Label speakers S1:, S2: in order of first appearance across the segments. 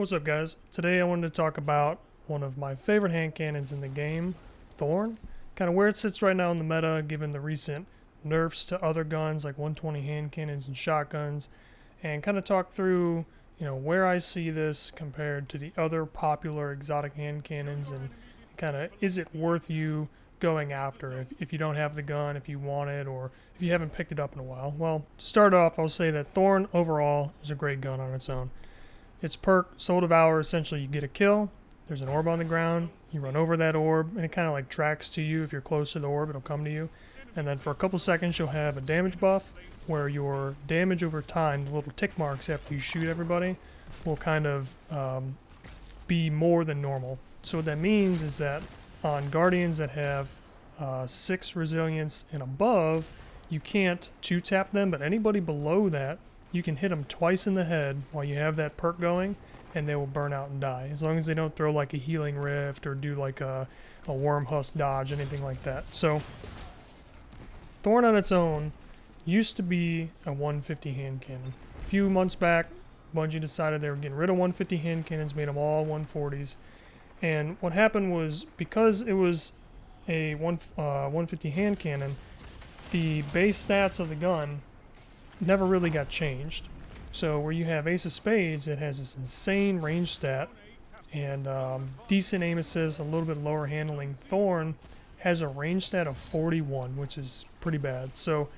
S1: What's up, guys? Today I wanted to talk about one of my favorite hand cannons in the game, Thorn. Kind of where it sits right now in the meta, given the recent nerfs to other guns like 120 hand cannons and shotguns, and kind of talk through, where I see this compared to the other popular exotic hand cannons, and kind of is it worth you going after if you don't have the gun, if you want it, or if you haven't picked it up in a while. Well, to start off, I'll say that Thorn overall is a great gun on its own. Its perk, Soul Devour, essentially you get a kill, there's an orb on the ground, you run over that orb, and it kind of like tracks to you. If you're close to the orb, it'll come to you. And then for a couple seconds, you'll have a damage buff, where your damage over time, the little tick marks after you shoot everybody, will kind of be more than normal. So what that means is that on Guardians that have 6 resilience and above, you can't 2-tap them, but anybody below that, you can hit them twice in the head while you have that perk going, and they will burn out and die. As long as they don't throw like a healing rift or do like a worm husk dodge, anything like that. So, Thorn on its own used to be a 150 hand cannon. A few months back, Bungie decided they were getting rid of 150 hand cannons, made them all 140s. And what happened was, because it was a 150 hand cannon, the base stats of the gun never really got changed. So where you have Ace of Spades, it has this insane range stat and decent aim assist, a little bit lower handling. Thorn has a range stat of 41, which is pretty bad. So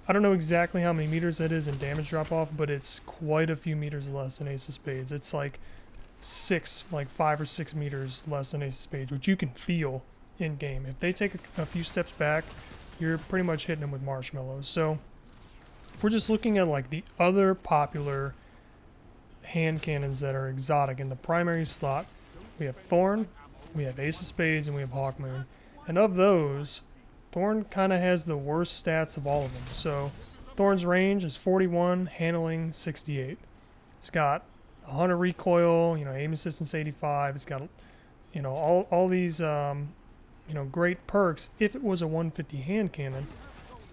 S1: I don't know exactly how many meters that is in damage drop off, but it's quite a few meters less than Ace of Spades. It's like 5 or 6 meters less than Ace of Spades, which you can feel in game. If they take a few steps back, you're pretty much hitting them with marshmallows. So if we're just looking at like the other popular hand cannons that are exotic in the primary slot, we have Thorn, we have Ace of Spades, and we have Hawkmoon. And of those, Thorn kind of has the worst stats of all of them. So Thorn's range is 41, handling 68. It's got 100 recoil, aim assistance 85. It's got, all these, great perks if it was a 150 hand cannon.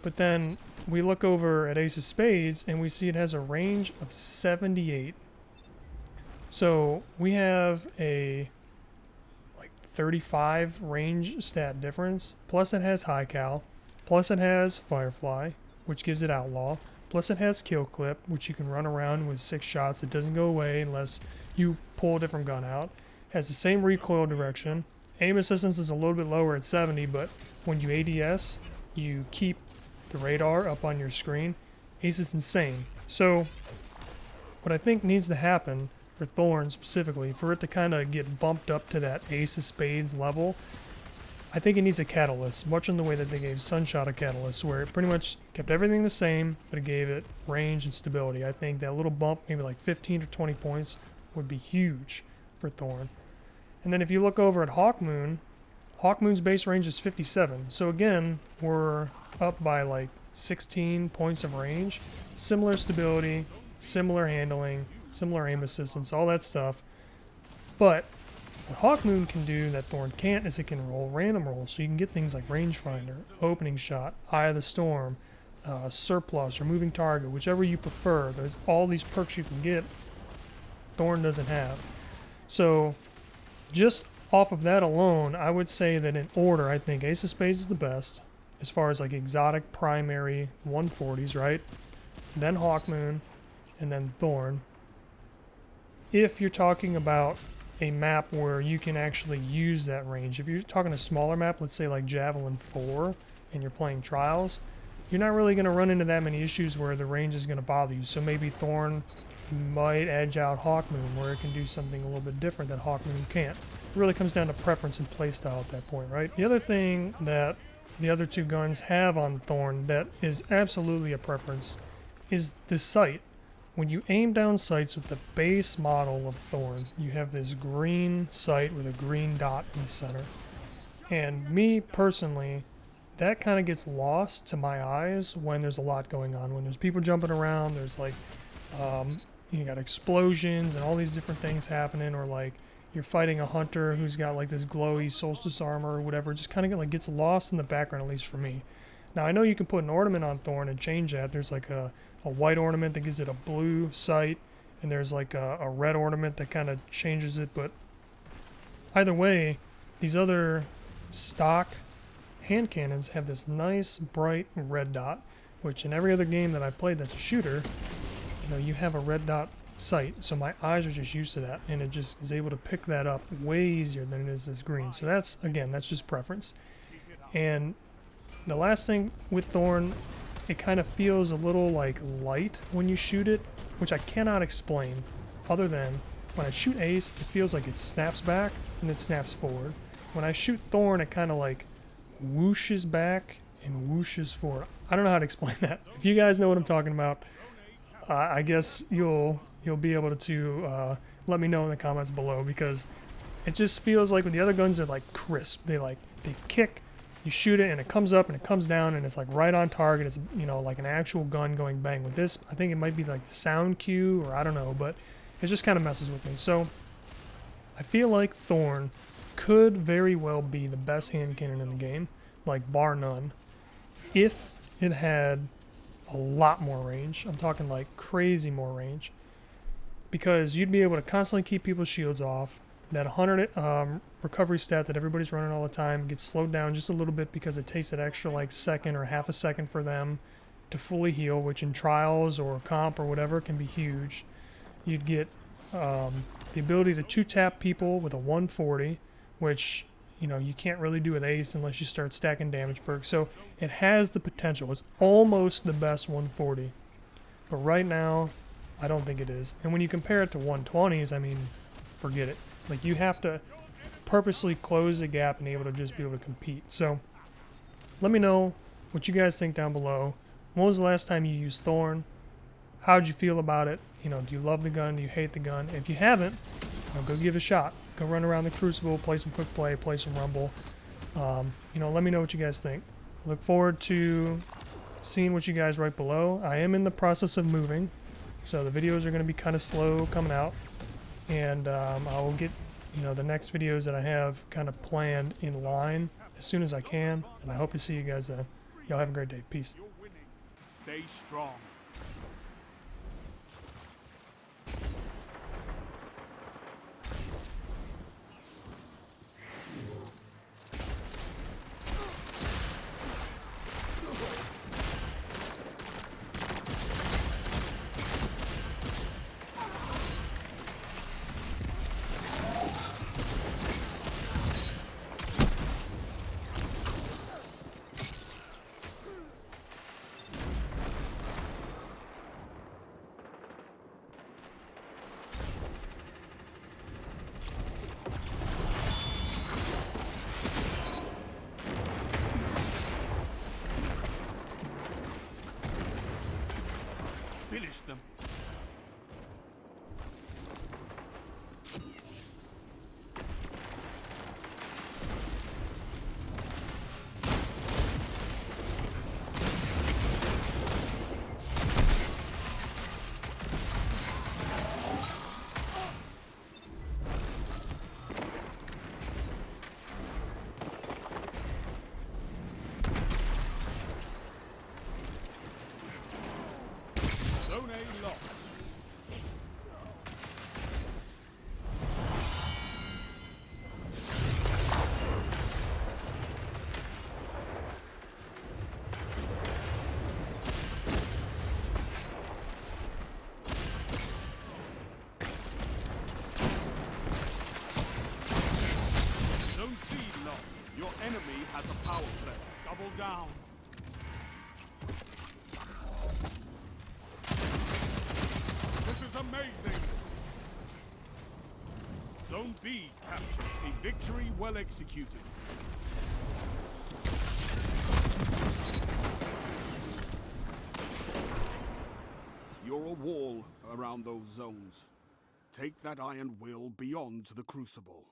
S1: But then we look over at Ace of Spades and we see it has a range of 78. So we have a 35 range stat difference, plus it has high cal, plus it has Firefly, which gives it outlaw, plus it has kill clip, which you can run around with 6 shots. It doesn't go away unless you pull a different gun out. Has the same recoil direction. Aim assistance is a little bit lower at 70, but when you ADS, you keep the radar up on your screen. Ace is insane. So what I think needs to happen for Thorn specifically, for it to kind of get bumped up to that Ace of Spades level, I think it needs a catalyst, much in the way that they gave Sunshot a catalyst, where it pretty much kept everything the same, but it gave it range and stability. I think that little bump, maybe like 15 or 20 points, would be huge for Thorn. And then if you look over at Hawkmoon, Hawkmoon's base range is 57. So again, we're up by like 16 points of range. Similar stability, similar handling, similar aim assistance, all that stuff. But what Hawkmoon can do that Thorn can't is it can roll random rolls. So you can get things like rangefinder, opening shot, eye of the storm, surplus, or moving target, whichever you prefer. There's all these perks you can get Thorn doesn't have. So just off of that alone, I would say that in order, I think Ace of Spades is the best as far as like exotic primary 140s, right? Then Hawkmoon, and then Thorn. If you're talking about a map where you can actually use that range, if you're talking a smaller map, let's say like Javelin 4, and you're playing Trials, you're not really going to run into that many issues where the range is going to bother you. So maybe Thorn might edge out Hawkmoon, where it can do something a little bit different that Hawkmoon can't. It really comes down to preference and playstyle at that point, right? The other thing that the other two guns have on Thorn that is absolutely a preference is the sight. When you aim down sights with the base model of Thorn, you have this green sight with a green dot in the center. And me personally, that kind of gets lost to my eyes when there's a lot going on. When there's people jumping around, there's like, you got explosions and all these different things happening, or like you're fighting a hunter who's got like this glowy solstice armor or whatever. It just kind of gets lost in the background, at least for me. Now, I know you can put an ornament on Thorn and change that. There's like a white ornament that gives it a blue sight and there's like a red ornament that kind of changes it. But either way, these other stock hand cannons have this nice bright red dot, which in every other game that I've played that's a shooter, you know, you have a red dot sight, so my eyes are just used to that, and it just is able to pick that up way easier than it is this green. So that's, again, that's just preference. And the last thing with Thorn, it kind of feels a little like light when you shoot it, which I cannot explain, other than when I shoot Ace, it feels like it snaps back and it snaps forward. When I shoot Thorn, it kind of like whooshes back and whooshes forward. I don't know how to explain that. If you guys know what I'm talking about, I guess you'll be able to let me know in the comments below, because it just feels like with the other guns, they're like crisp. They kick, you shoot it and it comes up and it comes down and it's like right on target. It's, you know, like an actual gun going bang. With this, I think it might be like the sound cue, or I don't know, but it just kind of messes with me. So I feel like Thorn could very well be the best hand cannon in the game, like bar none, if it had a lot more range. I'm talking like crazy more range, because you'd be able to constantly keep people's shields off. That 100 recovery stat that everybody's running all the time gets slowed down just a little bit, because it takes that extra like second or half a second for them to fully heal, which in trials or comp or whatever can be huge. You'd get the ability to 2-tap people with a 140, which, you know, you can't really do with Ace unless you start stacking damage perks. So it has the potential. It's almost the best 140. But right now, I don't think it is. And when you compare it to 120s, I mean, forget it. Like, you have to purposely close the gap and able to just be able to compete. So let me know what you guys think down below. When was the last time you used Thorn? How'd you feel about it? You know, do you love the gun? Do you hate the gun? If you haven't, go give it a shot. Go run around the Crucible, play some quick play, play some Rumble. You know, let me know what you guys think. Look forward to seeing what you guys write below. I am in the process of moving, so the videos are going to be kind of slow coming out. And I will get, you know, the next videos that I have kind of planned in line as soon as I can. And I hope to see you guys then. Y'all have a great day. Peace.
S2: Stay strong. Finish them. Zone A locked. Zone C locked. Your enemy has a power play. Double down. This is amazing! Zone B captured. A victory well executed. You're a wall around those zones. Take that iron will beyond the Crucible.